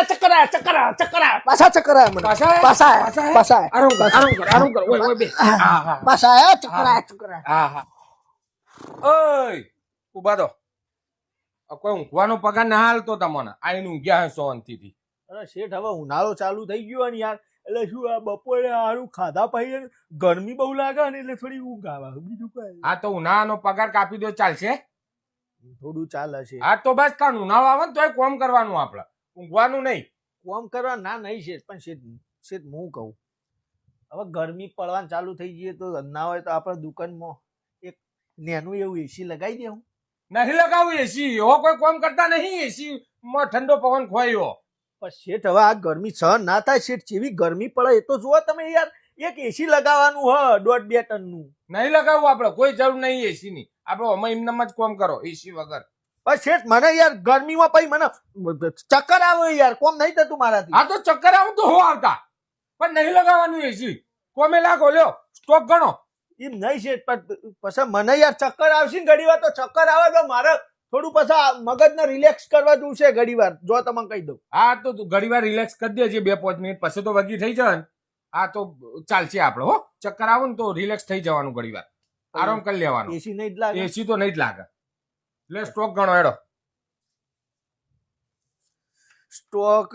ચક્કરા પાછા ચક્કરા મને પાછા આરામ કર ઓય બે પાછા ચક્કરા હા ઓય ઉભા તો કોઈ ઊંઘવાનો પગાર ના હાલતો તમને આઈને ઊંઘ્યા હશો અંતિથી. અરે શેઠ હવે ઉનાળો ચાલુ થઈ ગયો ને યાર એટલે શું આ બપોરે સારું ખાધા પછી ગરમી બહુ લાગે ને એટલે થોડી ઊંઘ આવે બીજું કઈ હા તો ઉનાળાનો પગાર કાપી દો ચાલશે. થોડું ચાલે છે હા તો બસ કાન ઉનાળો આવે ને તોય કોમ કરવાનું આપણે ઊંઘવાનું નહીં. કોમ કરવા ના નહીં શેઠ પણ શેઠ હું કહું હવે ગરમી પડવાનું ચાલુ થઈ જઈએ તો ના હોય તો આપણે દુકાનમાં એક નેનું એવું એસી લગાવી દેવું. નહીં લગાવું એસી એવો કોઈ કોમ કરતા નહીં. એસી માં ઠંડો પવન ખોયો પણ શેઠ હવે આ ગરમી સહન ના થાય શેઠ જેવી ગરમી પડે એ તો જુઓ તમે યાર એક એસી લગાવવાનું હ 1.5-2 ટનનું. નહીં લગાવવું આપણે કોઈ જરૂર નહીં એસી ની. આપણે અમે એમનામ જ કોમ કરો એસી વગર. પણ શેઠ મને યાર ગરમીમાં પછી મને ચક્કર આવે યાર કોમ નહીં થતું મારાથી. હા તો ચક્કર આવું તો હો આવતા પણ નહીં લગાવવાનું એસી. કોમે લાગો લ્યો સ્ટોક ગણો. એમ નહીં શેઠ પણ પછી મને યાર ચક્કર આવશે ને ઘડી વાર તો ચક્કર આવે તો મારે થોડું પછી મગજને રિલેક્સ કરવા જોશે ઘડી વાર જો તમે કહી દઉં. હા તો ઘડી વાર રિલેક્સ કરી દેજે 2-5 મિનિટ પછી તો વગી થઈ જાય ને. હા તો ચાલશે આપણે હો. ચક્કર આવું ને તો રિલેક્સ થઈ જવાનું ઘડી વાર આરામ કરી લેવાનું. એસી નહીં જ લાગે. એસી તો નહીં જ લાગે. એટલે સ્ટોક ગણો હેડો. સ્ટોક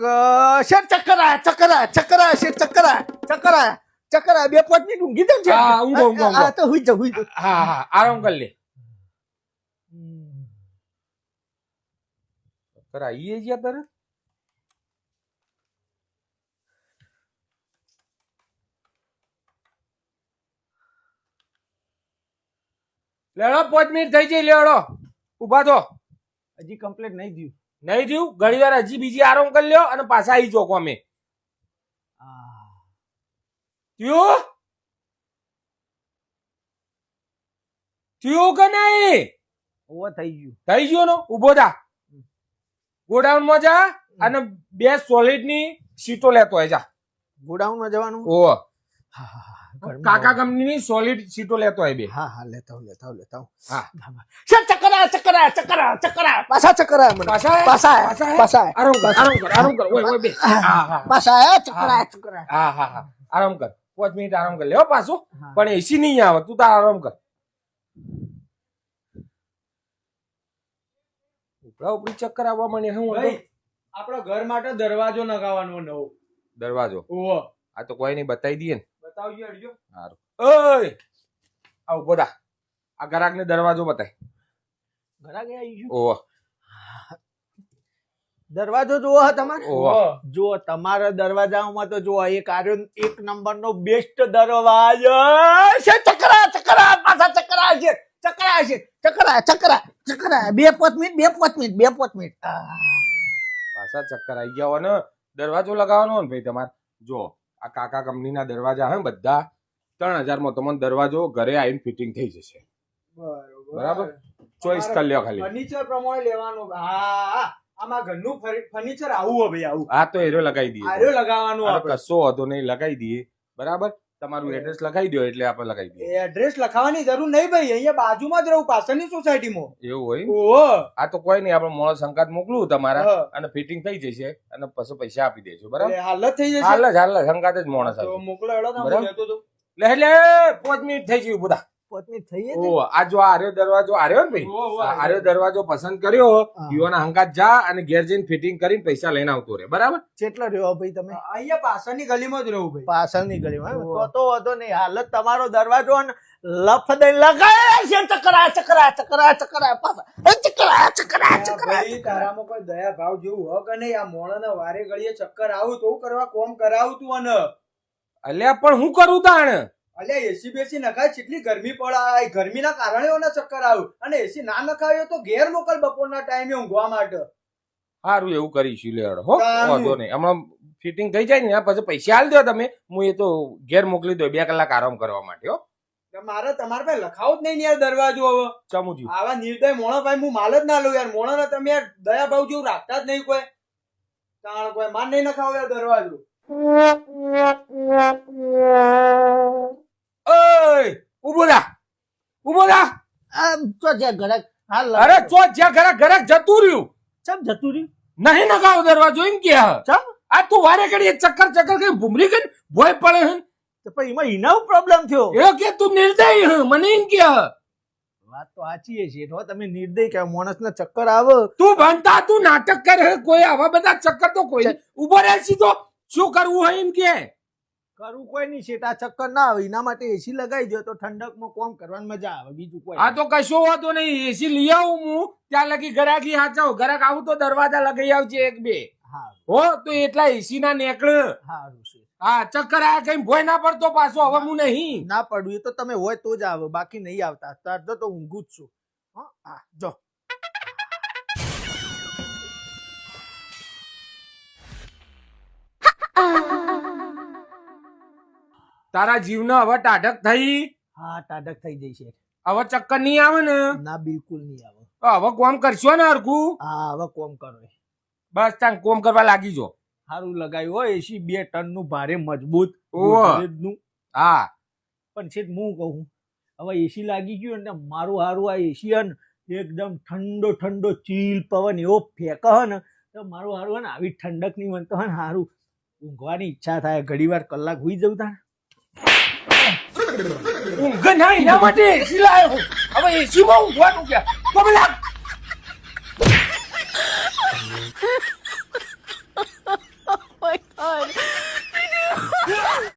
શેઠ ચક્કર શેઠ ચક્કર 2-5 મિનિટ ઊંઘી દઉં છે. હા ઊંઘો હા તો હુઈ જાઉં. હા આરામ કરી લે. ચક્કર આવીએ જ્યાં તારે લેડો 5 મિનિટ થઈ જઈ લેડો ઉભા તો. હજી કમ્પ્લીટ નહીં થયું. નહીં થયું ઘડી વાર હજી બીજી આરામ કરી લ્યો અને પાછા આવી જો કોમે. થયું કે નહીં? ઓવર થઈ ગયું. થઈ ગયો ને ઉભો થા. ગોડાઉન માં જા અને 2 સોલિડ ની સીટો લેતો હોય જા. ગોડાઉન માં જવાનું. ઓ કાકા કંપની ની સોલિડ સીટો લેતો હોય 2. હા લેતા હું. હા ચક્કરા પાછા ચક્કરા મને પાછા આરામ કર ઓય બે પાછા ચક્કરા હા આરામ કર 5 મિનિટ આરામ કર લેવો પાછું. પણ એસી નહીં આવે તું તાર આરામ કર. ઉપરા ઉપરી ચક્કર આવવા મને હું આપડે ઘર માટે દરવાજો નગાવવાનો નવો દરવાજો. ઓહો આ તો કોઈ નહીં બતાવી દઈએ ને. બતાવજો અડજો. સારું ઓય આ ઉભો થા. આ ગરાક ને દરવાજો બતાય. ઘરા ગયા આવી ગયું. ઓહો દરવાજો જોવો તમારે. ઓહો જો તમારા દરવાજામાં તો જો એક આર્યો 1 નંબરનો બેસ્ટ દરવાજો છે. ચક્કરા પાછા ચક્કરા 2-5 મિનિટ. પાછા ચક્કર આવી ગયા હોય ને. દરવાજો લગાવવાનો ને ભાઈ તમારે. જો આ કાકા કંપનીના દરવાજા હે બધા 3000 માં તમને દરવાજો ઘરે આવીને ફિટિંગ થઈ જશે. બરાબર ચોઈસ કરી લ્યો ખાલી. ફર્નિચર પ્રમાણે લેવાનું. હા આમાં ઘરનું ફર્નિચર આવું ભાઈ આવું. હા તો એરો લગાવી દઈએ. આર્યો લગાવવાનું આપણે. કશો હતો નહીં લગાવી દઈએ. બરાબર તમારું એડ્રેસ લખાઈ દો એટલે આપણે લગાવી દઈએ. એડ્રેસ લખાવવાની જરૂર નહીં ભાઈ અહીંયા બાજુમાં જ રહું પાછળની સોસાયટીમાં. એવું હોય. ઓહો આ તો કોઈ નહીં આપણે મોડો સંકાત મોકલું તમારા અને ફિટિંગ થઈ જશે અને પછી પૈસા આપી દેજો. બરાબર હાલત થઈ જશે. હાલ સંકાત જ મોણસ તો મોકલો એડો તમે લેતો તો. એટલે 5 મિનિટ થઈ ગયું બધા. 5 મિનિટ થઈ ઓ આ જો આર્યો દરવાજો આર્યો ને ભાઈ આર્યો દરવાજો પસંદ કર્યો યુવાના હંગાત જા અને ઘેર જઈને ફિટિંગ કરીને પૈસા લઈને આવતો રે. બરાબર કેટલા રહ્યો ભાઈ તમે? અહીંયા પાછળની ગલીમાં જ રહું ભાઈ. પાછળની ગલીમાં તો વાંધો નહીં. હાલત તમારો દરવાજો લફ દઈને લગાય છે. ચક્કરા ભાઈ તારામાં કોઈ દયા ભાવ જેવું હો કે નહીં? આ મોણાના વારે ઘડીએ ચક્કર આવું તો કરવા કોમ કરાવું તું અને અલ્યા પણ હું કરું તાણ. અલ્યા એસી બેસી નખાય કેટલી ગરમી પડે. ગરમીના કારણે ઓના ચક્કર આવ્યું અને એસી ના નખાવ્યો તો ઘેર મોકલ બપોરના ટાઈમે ઊંઘવા માટે. સારું એવું કરીશું લેડો હો વાંધો નહીં. હમણાં ફિટિંગ થઈ જાય ને પછી પૈસા આલ દો તમે. હું એ તો ઘેર મોકલી દો 2 કલાક આરામ કરવા માટે. હો મારે તમારે ભાઈ લખાવું જ નહીં યાર દરવાજો. હવે ચમુજી આવા નિર્દય મોણો ભાઈ હું માલ જ ના લઉં યાર. મોણો તમે યાર દયા ભાવ જેવું રાખતા જ નહીં કોઈ. તાણ કોઈ માન નહીં નખાવો યાર દરવાજો. ઓય ઉભો થા. તો જ્યાં ઘરાક અરે ચો જ્યાં ઘરાક જતું રહ્યું. ચમ જતું રહ્યું? નહીં નગાવો દરવાજો એમ કે ચમ આ તું વારે ઘડીએ ચક્કર કઈ ભૂમરી કઈ ભોય પડે હે તો પણ એમાં ઇનાવ પ્રોબ્લેમ થયો એ કે તું નિર્દય હે મને એમ કે વાત તો સાચી છે હો તમે નિર્દય કે માણસને ચક્કર આવે તું બનતા તું નાટક કરે કોઈ આવા બધા ચક્કર તો કોઈ ઉભો રહે સીધો શું કરવું હોય એમ કે કરવું કોઈ નહીં છે આ ચક્કર ના આવે એના માટે એસી લગાવી દો તો ઠંડકમાં કામ કરવાની મજા આવે બીજું કોઈ આ તો કશો હોતો નહીં એસી લઈ આવું હું ત્યાં લગી ગરાકી હાચાવ ગરાક આવું તો દરવાજા લગાઈ આવજે એક બે હા હો તો એટલા એસી ના નેકળ સારું છે હા ચક્કર આયા કઈ ભોય ના પડતો પાછો હવે હું નહીં ના પડવું એ તો તમે હોય તો જ આવે બાકી નહીં આવતા તાર તો ઊંઘું જ છું હા જો તારા જીવને હવે ટાઢક થઈ હા ટાઢક થઈ જઈ છે હવે ચક્કર નહીં આવે ને ના બિલકુલ નહીં આવે તો હવે કોમ કરશો ને હરખું હા હવે કોમ કરો બસ ત્યાં કોમ કરવા લાગી જો સારું લગાવ્યું હોય એસી 2 ટન નું ભારે મજબૂત નું હા પણ છે હું કહું હવે એસી લાગી ગયું ને મારું હારું આ એસી હે ને એકદમ ઠંડો ચીલ પવન એવો ફેંકે હે ને તો મારું હારું હે ને આવી ઠંડક ની મન તો હે ને હારું ઊંઘવાની ઈચ્છા થાય ઘડી વાર કલાક હુઈ જવું તા ઊંઘ ના એના માટે એસી લાવ્યો હવે એસી માં ઊંઘવાનું કે તો પેલા Oh my God.